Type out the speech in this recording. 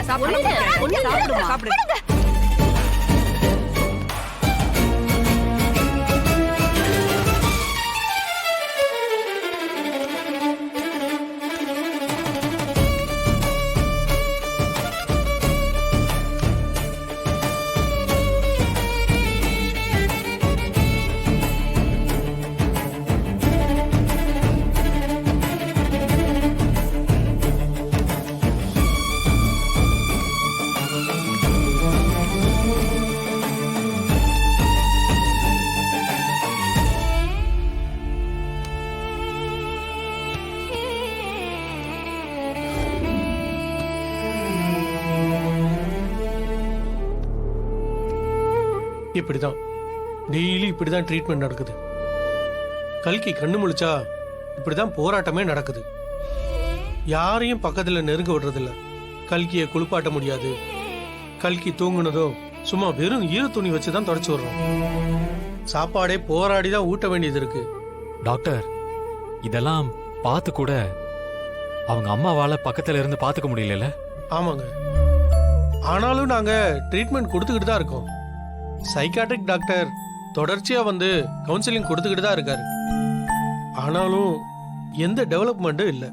சாப்பிடு. இப்படிதான் டெய்லி இப்படிதான் ட்ரீட்மெண்ட் நடக்குது. கல்கி கண்ணு முழிச்சா இப்படிதான் போராட்டமே நடக்குது. யாரையும் பக்கத்துல நெருங்க விடுறதில்ல. கல்கியை குளிப்பாட்ட முடியாது. கல்கி தூங்குனதும் சும்மா வெறும் ஈர துணி வச்சுதான் தொடச்சு விடுறோம். சாப்பாடே போராடி தான் ஊட்ட வேண்டியது இருக்கு. டாக்டர், இதெல்லாம் பார்த்து கூட அவங்க அம்மாவால பக்கத்துல இருந்து பாத்துக்க முடியல. ஆமாங்க, ஆனாலும் நாங்க ட்ரீட்மெண்ட் கொடுத்துக்கிட்டு தான் இருக்கோம். சைக்காட்ரிக் டாக்டர் தொடர்ச்சியா வந்து கவுன்சிலிங் கொடுத்துக்கிட்டு தான் இருக்காரு. ஆனாலும் எந்த டெவலப்மெண்ட்டும் இல்லை.